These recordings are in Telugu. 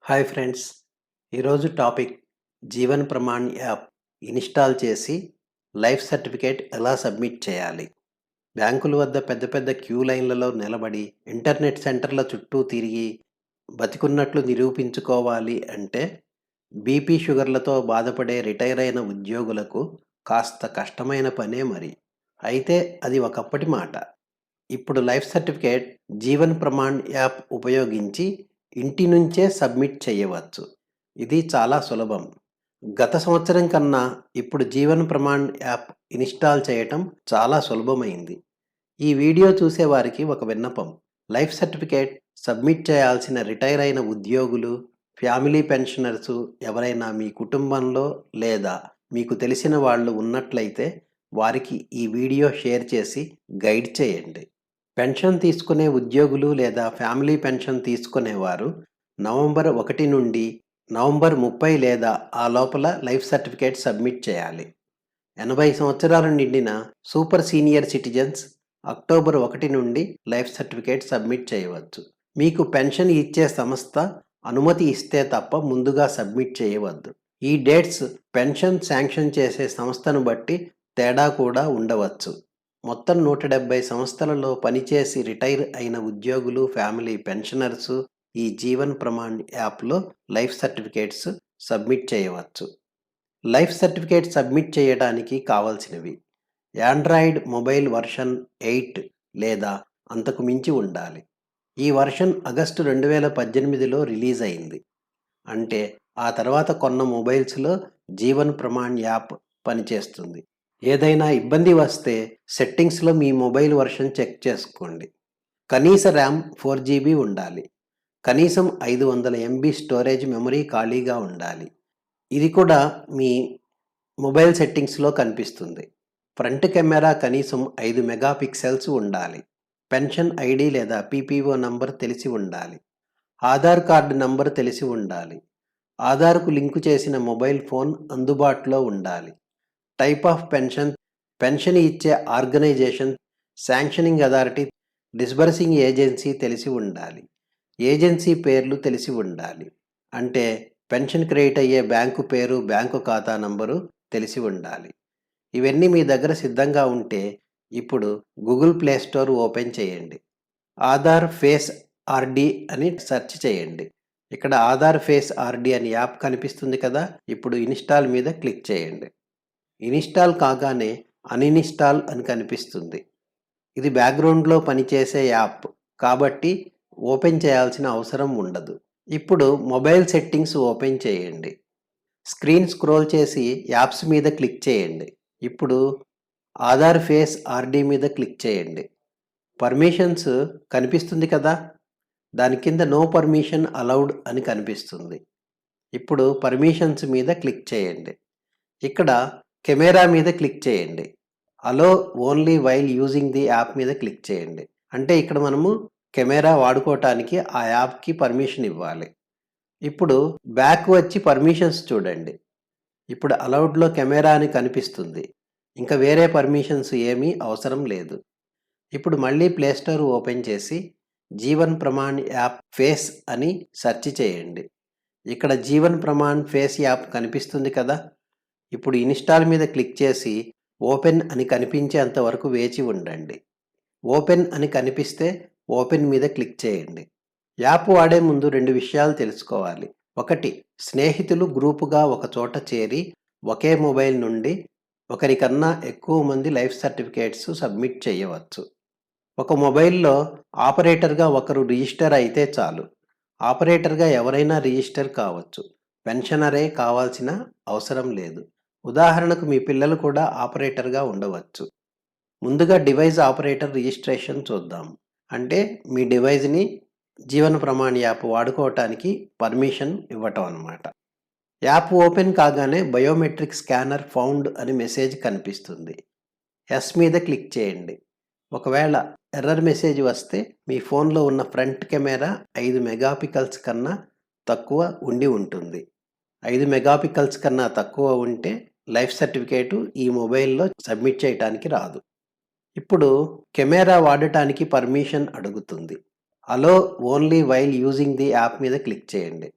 Hi friends. ఈరోజు topic Jeevan Pramaan app install చేసి లైఫ్ సర్టిఫికేట్ ఎలా సబ్మిట్ చేయాలి? బ్యాంకుల వద్ద పెద్ద పెద్ద క్యూ లైన్‌లలో నిలబడి, ఇంటర్నెట్ సెంటర్ల చుట్టూ తిరిగి, బతికున్నట్లు నిరూపించుకోవాలి అంటే బీపీ, షుగర్‌లతో బాధపడే రిటైర్ అయిన ఉద్యోగులకు కాస్త కష్టమైన పనే మరి. అయితే అది ఒకప్పటి మాట. ఇప్పుడు life certificate Jeevan Pramaan app ఉపయోగించి ఇంటి నుంచే సబ్మిట్ చేయవచ్చు. ఇది చాలా సులభం. గత సంవత్సరం కన్నా ఇప్పుడు జీవన్ ప్రమాణ్ యాప్ ఇన్‌స్టాల్ చేయటం చాలా సులభమైంది. ఈ వీడియో చూసేవారికి ఒక విన్నపం. లైఫ్ సర్టిఫికేట్ సబ్మిట్ చేయాల్సిన రిటైర్ అయిన ఉద్యోగులు, ఫ్యామిలీ పెన్షనర్సు ఎవరైనా మీ కుటుంబంలో లేదా మీకు తెలిసిన వాళ్ళు ఉన్నట్లయితే వారికి ఈ వీడియో షేర్ చేసి గైడ్ చేయండి. పెన్షన్ తీసుకునే ఉద్యోగులు లేదా ఫ్యామిలీ పెన్షన్ తీసుకునేవారు నవంబర్ 1 నుండి నవంబర్ 30 లేదా ఆ లోపల లైఫ్ సర్టిఫికేట్ సబ్మిట్ చేయాలి. 80 సంవత్సరాలు నిండిన సూపర్ సీనియర్ సిటిజన్స్ అక్టోబర్ 1 నుండి లైఫ్ సర్టిఫికేట్ సబ్మిట్ చేయవచ్చు. మీకు పెన్షన్ ఇచ్చే సంస్థ అనుమతి ఇస్తే తప్ప ముందుగా సబ్మిట్ చేయవద్దు. ఈ డేట్స్ పెన్షన్ శాంక్షన్ చేసే సంస్థను బట్టి తేడా కూడా ఉండవచ్చు. మొత్తం 170 సంస్థలలో పనిచేసి రిటైర్ అయిన ఉద్యోగులు, ఫ్యామిలీ పెన్షనర్సు ఈ జీవన్ ప్రమాణ్ యాప్లో లైఫ్ సర్టిఫికేట్స్ సబ్మిట్ చేయవచ్చు. లైఫ్ సర్టిఫికేట్ సబ్మిట్ చేయడానికి కావాల్సినవి: ఆండ్రాయిడ్ మొబైల్ వర్షన్ 8 లేదా అంతకు మించి ఉండాలి. ఈ వర్షన్ ఆగస్టు 2018లో రిలీజ్ అయింది. అంటే ఆ తర్వాత కొన్న మొబైల్స్లో జీవన్ ప్రమాణ్ యాప్ పనిచేస్తుంది. ఏదైనా ఇబ్బంది వస్తే సెట్టింగ్స్లో మీ మొబైల్ వర్షన్ చెక్ చేసుకోండి. కనీస ర్యామ్ 4 GB ఉండాలి. కనీసం 500 MB స్టోరేజ్ మెమరీ ఖాళీగా ఉండాలి. ఇది కూడా మీ మొబైల్ సెట్టింగ్స్లో కనిపిస్తుంది. ఫ్రంట్ కెమెరా కనీసం 5 మెగాపిక్సెల్స్ ఉండాలి. పెన్షన్ ఐడి లేదా పీపీఓ నంబర్ తెలిసి ఉండాలి. ఆధార్ కార్డు నంబర్ తెలిసి ఉండాలి. ఆధార్కు లింకు చేసిన మొబైల్ ఫోన్ అందుబాటులో ఉండాలి. టైప్ ఆఫ్ పెన్షన్ ఇచ్చే organisation, sanctioning authority, disbursing agency తెలిసి ఉండాలి. ఏజెన్సీ పేర్లు తెలిసి ఉండాలి. అంటే పెన్షన్ క్రెడిట్ అయ్యే బ్యాంకు పేరు, బ్యాంకు ఖాతా నంబరు తెలిసి ఉండాలి. ఇవన్నీ మీ దగ్గర సిద్ధంగా ఉంటే ఇప్పుడు గూగుల్ ప్లే స్టోర్ ఓపెన్ చేయండి. ఆధార్ ఫేస్ ఆర్డి అని సెర్చ్ చేయండి. ఇక్కడ ఆధార్ ఫేస్ ఆర్డి అని యాప్ కనిపిస్తుంది కదా. ఇప్పుడు ఇన్‌స్టాల్ మీద క్లిక్ చేయండి. ఇన్‌స్టాల్ కాగానే అన్‌ఇన్‌స్టాల్ అని కనిపిస్తుంది. ఇది బ్యాక్గ్రౌండ్లో పనిచేసే యాప్ కాబట్టి ఓపెన్ చేయాల్సిన అవసరం ఉండదు. ఇప్పుడు మొబైల్ సెట్టింగ్స్ ఓపెన్ చేయండి. స్క్రీన్ స్క్రోల్ చేసి యాప్స్ మీద క్లిక్ చేయండి. ఇప్పుడు ఆధార్ ఫేస్ ఆర్డి మీద క్లిక్ చేయండి. పర్మిషన్స్ కనిపిస్తుంది కదా. దాని కింద నో పర్మిషన్ అలౌడ్ అని కనిపిస్తుంది. ఇప్పుడు పర్మిషన్స్ మీద క్లిక్ చేయండి. ఇక్కడ కెమెరా మీద క్లిక్ చేయండి. Allow only while using the app మీద క్లిక్ చేయండి. అంటే ఇక్కడ మనము కెమెరా వాడుకోవటానికి ఆ యాప్కి పర్మిషన్ ఇవ్వాలి. ఇప్పుడు బ్యాక్ వచ్చి పర్మిషన్స్ చూడండి. ఇప్పుడు అలౌడ్లో కెమెరా అని కనిపిస్తుంది. ఇంకా వేరే పర్మిషన్స్ ఏమీ అవసరం లేదు. ఇప్పుడు మళ్ళీ ప్లే స్టోర్ ఓపెన్ చేసి జీవన్ ప్రమాణ్ యాప్ ఫేస్ అని సెర్చ్ చేయండి. ఇక్కడ జీవన్ ప్రమాణ్ ఫేస్ యాప్ కనిపిస్తుంది కదా. ఇప్పుడు ఇన్‌స్టాల్ మీద క్లిక్ చేసి ఓపెన్ అని కనిపించేంత వరకు వేచి ఉండండి. ఓపెన్ అని కనిపిస్తే ఓపెన్ మీద క్లిక్ చేయండి. యాప్ వాడే ముందు 2 విషయాలు తెలుసుకోవాలి. 1, స్నేహితులు గ్రూపుగా ఒక చోట చేరి ఒకే మొబైల్ నుండి ఒకరికన్నా ఎక్కువ మంది లైఫ్ సర్టిఫికేట్స్ సబ్మిట్ చేయవచ్చు. ఒక మొబైల్లో ఆపరేటర్గా ఒకరు రిజిస్టర్ అయితే చాలు. ఆపరేటర్గా ఎవరైనా రిజిస్టర్ కావచ్చు. పెన్షనరే కావాల్సిన అవసరం లేదు. ఉదాహరణకు మీ పిల్లలు కూడా ఆపరేటర్గా ఉండవచ్చు. ముందుగా డివైస్ ఆపరేటర్ రిజిస్ట్రేషన్ చూద్దాం. అంటే మీ డివైజ్ని జీవన్ ప్రమాణ్ యాప్ వాడుకోవటానికి పర్మిషన్ ఇవ్వటం అన్నమాట. యాప్ ఓపెన్ కాగానే బయోమెట్రిక్ స్కానర్ ఫౌండ్ అని మెసేజ్ కనిపిస్తుంది. ఎస్ మీద క్లిక్ చేయండి. ఒకవేళ ఎర్రర్ మెసేజ్ వస్తే మీ ఫోన్లో ఉన్న ఫ్రంట్ కెమెరా 5 మెగాపిక్సెల్స్ కన్నా తక్కువ ఉండి ఉంటుంది. 5 మెగాపిక్సెల్స్ కన్నా తక్కువ ఉంటే లైఫ్ సర్టిఫికేటు ఈ మొబైల్లో సబ్మిట్ చేయడానికి రాదు. ఇప్పుడు కెమెరా వాడటానికి పర్మిషన్ అడుగుతుంది. Allow only while using the app మీద క్లిక్ చేయండి.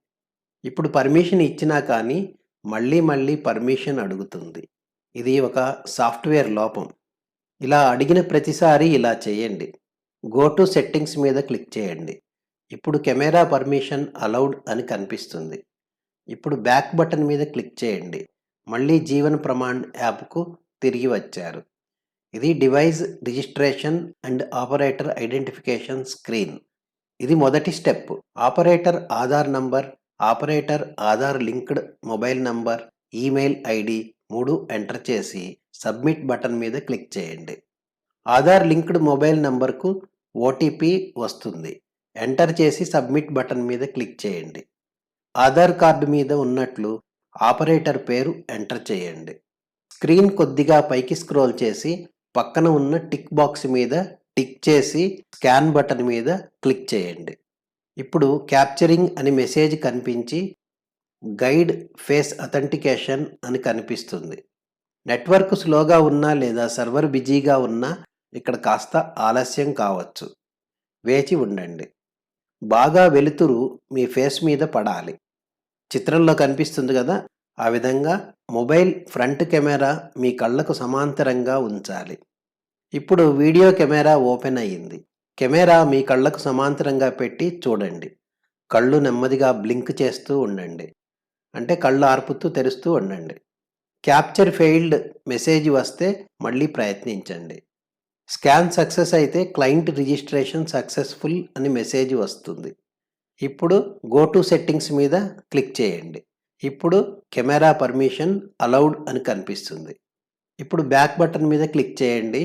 ఇప్పుడు పర్మిషన్ ఇచ్చినా కానీ మళ్ళీ పర్మిషన్ అడుగుతుంది. ఇది ఒక సాఫ్ట్‌వేర్ లోపం. ఇలా అడిగిన ప్రతిసారి ఇలా చేయండి. గో టు సెట్టింగ్స్ మీద క్లిక్ చేయండి. ఇప్పుడు కెమెరా పర్మిషన్ అలౌడ్ అని కనిపిస్తుంది. ఇప్పుడు బ్యాక్ బటన్ మీద క్లిక్ చేయండి. మళ్ళీ జీవన్ ప్రమాణ్ యాప్‌కు తిరిగి వచ్చారు. ఇది device registration and operator identification screen. ఇది మొదటి step. Operator Aadhaar number, operator Aadhaar linked mobile number, email ID 3 enter చేసి సబ్మిట్ బటన్ మీద క్లిక్ చేయండి. ఆధార్ లింక్డ్ మొబైల్ నంబర్కు ఓటీపీ వస్తుంది. ఎంటర్ చేసి సబ్మిట్ బటన్ మీద క్లిక్ చేయండి. ఆధార్ కార్డు మీద ఉన్నట్లు ఆపరేటర్ పేరు ఎంటర్ చేయండి. స్క్రీన్ కొద్దిగా పైకి స్క్రోల్ చేసి పక్కన ఉన్న టిక్ బాక్స్ మీద టిక్ చేసి స్కాన్ బటన్ మీద క్లిక్ చేయండి. ఇప్పుడు క్యాప్చరింగ్ అని మెసేజ్ కనిపించి గైడ్ ఫేస్ అథెంటికేషన్ అని కనిపిస్తుంది. నెట్వర్క్ స్లోగా ఉన్నా లేదా సర్వర్ బిజీగా ఉన్నా ఇక్కడ కాస్త ఆలస్యం కావచ్చు. వేచి ఉండండి. బాగా వెలుతురు మీ ఫేస్ మీద పడాలి. చిత్రంలో కనిపిస్తుంది కదా, ఆ విధంగా మొబైల్ ఫ్రంట్ కెమెరా మీ కళ్ళకు సమాంతరంగా ఉంచాలి. ఇప్పుడు వీడియో కెమెరా ఓపెన్ అయ్యింది. కెమెరా మీ కళ్ళకు సమాంతరంగా పెట్టి చూడండి. కళ్ళు నెమ్మదిగా బ్లింక్ చేస్తూ ఉండండి. అంటే కళ్ళు ఆర్పుతూ తెరుస్తూ ఉండండి. క్యాప్చర్ ఫెయిల్డ్ మెసేజ్ వస్తే మళ్ళీ ప్రయత్నించండి. స్కాన్ సక్సెస్ అయితే క్లయింట్ రిజిస్ట్రేషన్ సక్సెస్ఫుల్ అని మెసేజ్ వస్తుంది. ఇప్పుడు గో టు సెట్టింగ్స్ మీద క్లిక్ చేయండి. ఇప్పుడు కెమెరా పర్మిషన్ అలౌడ్ అని కనిపిస్తుంది. ఇప్పుడు బ్యాక్ బటన్ మీద క్లిక్ చేయండి.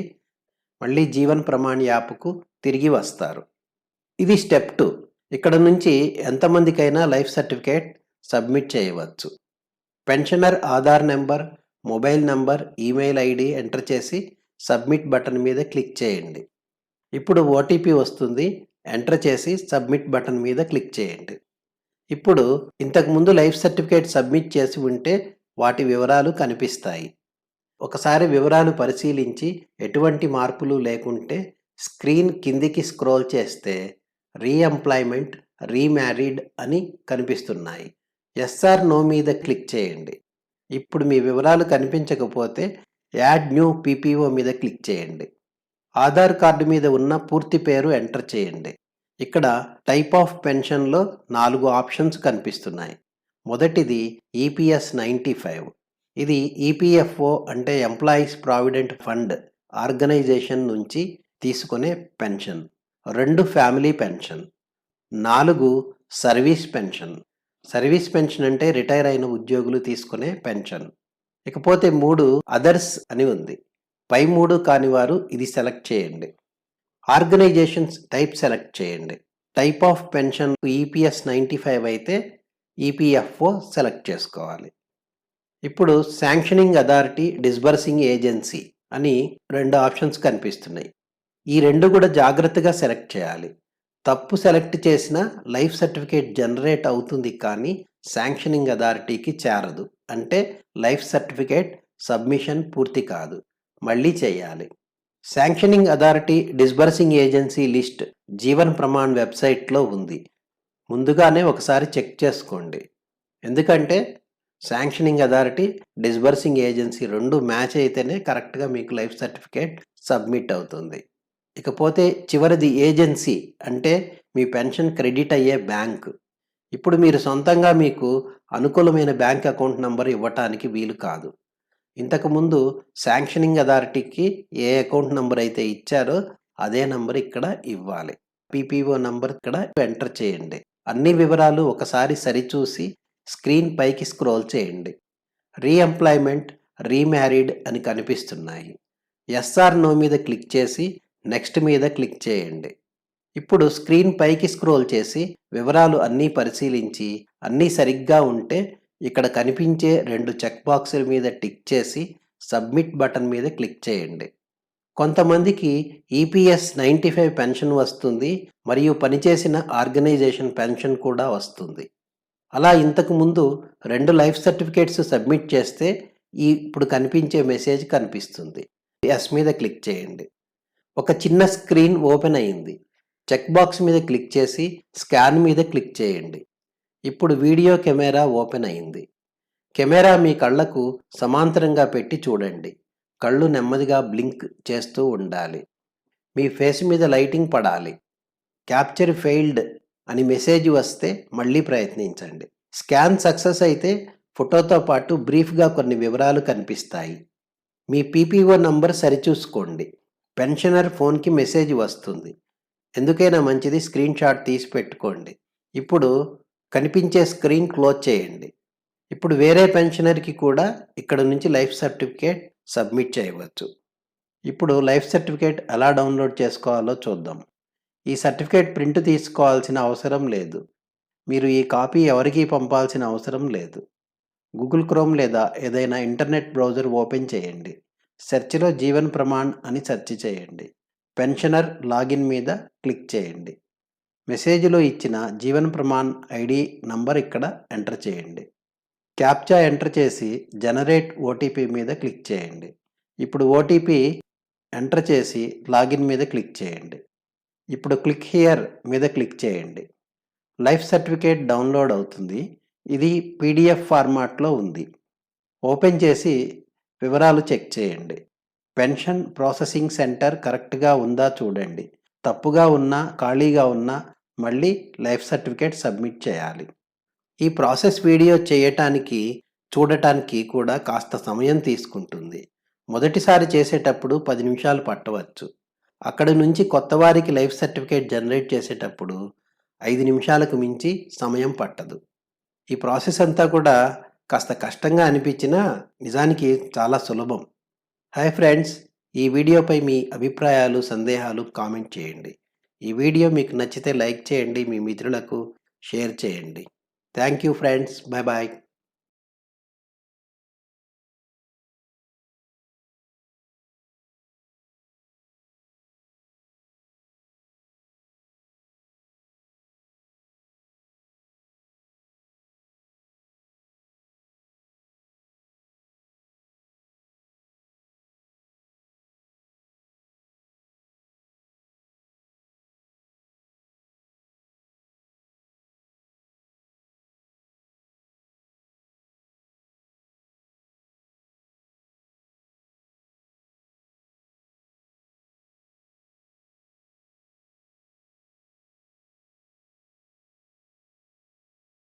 మళ్ళీ జీవన్ ప్రమాణ్ యాప్కు తిరిగి వస్తారు. ఇది స్టెప్ 2. ఇక్కడ నుంచి ఎంతమందికైనా లైఫ్ సర్టిఫికేట్ సబ్మిట్ చేయవచ్చు. Pensioner Aadhaar number, mobile number, email ID enter చేసి సబ్మిట్ బటన్ మీద క్లిక్ చేయండి. ఇప్పుడు ఓటీపీ వస్తుంది. ఎంటర్ చేసి సబ్మిట్ బటన్ మీద క్లిక్ చేయండి. ఇప్పుడు ఇంతకుముందు లైఫ్ సర్టిఫికేట్ సబ్మిట్ చేసి ఉంటే వాటి వివరాలు కనిపిస్తాయి. ఒకసారి వివరాలు పరిశీలించి ఎటువంటి మార్పులు లేకుంటే స్క్రీన్ కిందికి స్క్రోల్ చేస్తే రీఎంప్లాయ్మెంట్, రీమ్యారీడ్ అని కనిపిస్తున్నాయి. ఎస్ఆర్ నో మీద క్లిక్ చేయండి. ఇప్పుడు మీ వివరాలు కనిపించకపోతే యాడ్ న్యూ పీపీఓ మీద క్లిక్ చేయండి. ఆధార్ కార్డు మీద ఉన్న పూర్తి పేరు ఎంటర్ చేయండి. ఇక్కడ టైప్ ఆఫ్ పెన్షన్లో 4 ఆప్షన్స్ కనిపిస్తున్నాయి. మొదటిది ఈపీఎస్ 95. ఇది ఈపీఎఫ్ఓ అంటే ఎంప్లాయీస్ ప్రావిడెంట్ ఫండ్ ఆర్గనైజేషన్ నుంచి తీసుకునే pension. 2 family pension. 4 service pension. Service pension అంటే రిటైర్ అయిన ఉద్యోగులు తీసుకునే పెన్షన్. ఇకపోతే 3 అదర్స్ అని ఉంది. పై 3 కాని వారు ఇది సెలెక్ట్ చేయండి. ఆర్గనైజేషన్స్ టైప్ సెలెక్ట్ చేయండి. టైప్ ఆఫ్ పెన్షన్ ఈపీఎస్ 95 అయితే ఈపీఎఫ్ఓ సెలెక్ట్ చేసుకోవాలి. ఇప్పుడు శాంక్షనింగ్ అథారిటీ, డిస్బర్సింగ్ ఏజెన్సీ అని 2 ఆప్షన్స్ కనిపిస్తున్నాయి. ఈ 2 కూడా జాగ్రత్తగా సెలెక్ట్ చేయాలి. తప్పు సెలెక్ట్ చేసిన లైఫ్ సర్టిఫికేట్ జనరేట్ అవుతుంది కానీ శాంక్షనింగ్ అథారిటీకి చేరదు. అంటే లైఫ్ సర్టిఫికేట్ సబ్మిషన్ పూర్తి కాదు. మళ్ళీ చేయాలి. Sanctioning authority, disbursing agency list Jeevan Pramaan వెబ్సైట్లో ఉంది. ముందుగానే ఒకసారి చెక్ చేసుకోండి. ఎందుకంటే sanctioning authority, disbursing agency 2 match అయితేనే కరెక్ట్గా మీకు లైఫ్ సర్టిఫికేట్ సబ్మిట్ అవుతుంది. ఇకపోతే చివరిది ఏజెన్సీ అంటే మీ పెన్షన్ క్రెడిట్ అయ్యే బ్యాంక్. ఇప్పుడు మీరు సొంతంగా మీకు అనుకూలమైన బ్యాంక్ అకౌంట్ నంబర్ ఇవ్వటానికి వీలు కాదు. ఇంతకుముందు శాంక్షనింగ్ అథారిటీకి ఏ అకౌంట్ నంబర్ అయితే ఇచ్చారో అదే నంబర్ ఇక్కడ ఇవ్వాలి. పీపీఓ నంబర్ ఇక్కడ ఎంటర్ చేయండి. అన్ని వివరాలు ఒకసారి సరిచూసి స్క్రీన్ పైకి స్క్రోల్ చేయండి. రీఎంప్లాయ్మెంట్, రీమ్యారీడ్ అని కనిపిస్తున్నాయి. ఎస్ఆర్ నో మీద క్లిక్ చేసి నెక్స్ట్ మీద క్లిక్ చేయండి. ఇప్పుడు స్క్రీన్ పైకి స్క్రోల్ చేసి వివరాలు అన్నీ పరిశీలించి అన్నీ సరిగ్గా ఉంటే ఇక్కడ కనిపించే 2 చెక్ బాక్సుల మీద టిక్ చేసి సబ్మిట్ బటన్ మీద క్లిక్ చేయండి. కొంతమందికి ఈపీఎస్ 95 పెన్షన్ వస్తుంది మరియు పనిచేసిన ఆర్గనైజేషన్ పెన్షన్ కూడా వస్తుంది. అలా ఇంతకు ముందు 2 లైఫ్ సర్టిఫికేట్స్ సబ్మిట్ చేస్తే ఇప్పుడు కనిపించే మెసేజ్ కనిపిస్తుంది. ఎస్ మీద క్లిక్ చేయండి. ఒక చిన్న స్క్రీన్ ఓపెన్ అయింది. చెక్ బాక్స్ మీద క్లిక్ చేసి స్కాన్ మీద క్లిక్ చేయండి. ఇప్పుడు వీడియో కెమెరా ఓపెన్ అయింది. కెమెరా మీ కళ్ళకు సమాంతరంగా పెట్టి చూడండి. కళ్ళు నెమ్మదిగా బ్లింక్ చేస్తూ ఉండాలి. మీ ఫేస్ మీద లైటింగ్ పడాలి. క్యాప్చర్ ఫెయిల్డ్ అని మెసేజ్ వస్తే మళ్ళీ ప్రయత్నించండి. స్కాన్ సక్సెస్ అయితే ఫోటోతో పాటు బ్రీఫ్గా కొన్ని వివరాలు కనిపిస్తాయి. మీ పీపీఓ నంబర్ సరిచూసుకోండి. పెన్షనర్ ఫోన్కి మెసేజ్ వస్తుంది. ఎందుకైనా మంచిది స్క్రీన్ షాట్ తీసి పెట్టుకోండి. ఇప్పుడు కనిపించే స్క్రీన్ క్లోజ్ చేయండి. ఇప్పుడు వేరే పెన్షనర్కి కూడా ఇక్కడ నుంచి లైఫ్ సర్టిఫికేట్ సబ్మిట్ చేయవచ్చు. ఇప్పుడు లైఫ్ సర్టిఫికేట్ ఎలా డౌన్లోడ్ చేసుకోవాలో చూద్దాం. ఈ సర్టిఫికేట్ ప్రింట్ తీసుకోవాల్సిన అవసరం లేదు. మీరు ఈ కాపీ ఎవరికీ పంపాల్సిన అవసరం లేదు. గూగుల్ క్రోమ్ లేదా ఏదైనా ఇంటర్నెట్ బ్రౌజర్ ఓపెన్ చేయండి. సెర్చ్లో జీవన్ ప్రమాణ్ అని సెర్చ్ చేయండి. పెన్షనర్ లాగిన్ మీద క్లిక్ చేయండి. మెసేజ్లో ఇచ్చిన జీవన్ ప్రమాణ్ ఐడి నంబర్ ఇక్కడ ఎంటర్ చేయండి. క్యాప్చా ఎంటర్ చేసి జనరేట్ ఓటీపీ మీద క్లిక్ చేయండి. ఇప్పుడు ఓటీపీ ఎంటర్ చేసి లాగిన్ మీద క్లిక్ చేయండి. ఇప్పుడు క్లిక్ హియర్ మీద క్లిక్ చేయండి. లైఫ్ సర్టిఫికేట్ డౌన్లోడ్ అవుతుంది. ఇది పీడిఎఫ్ ఫార్మాట్లో ఉంది. ఓపెన్ చేసి వివరాలు చెక్ చేయండి. పెన్షన్ ప్రాసెసింగ్ సెంటర్ కరెక్ట్గా ఉందా చూడండి. తప్పుగా ఉన్నా ఖాళీగా ఉన్నా మళ్ళీ లైఫ్ సర్టిఫికేట్ సబ్మిట్ చేయాలి. ఈ ప్రాసెస్ వీడియో చూడటానికి కూడా కాస్త సమయం తీసుకుంటుంది. మొదటిసారి చేసేటప్పుడు 10 నిమిషాలు పట్టవచ్చు. అక్కడి నుంచి కొత్త వారికి లైఫ్ సర్టిఫికేట్ జనరేట్ చేసేటప్పుడు 5 నిమిషాలకు మించి సమయం పట్టదు. ఈ ప్రాసెస్ అంతా కూడా కాస్త కష్టంగా అనిపించినా నిజానికి చాలా సులభం. హాయ్ ఫ్రెండ్స్, ఈ వీడియోపై మీ అభిప్రాయాలు, సందేహాలు కామెంట్ చేయండి. ఈ వీడియో మీకు నచ్చితే లైక్ చేయండి, మీ మిత్రులకు షేర్ చేయండి. Thank you friends. Bye bye.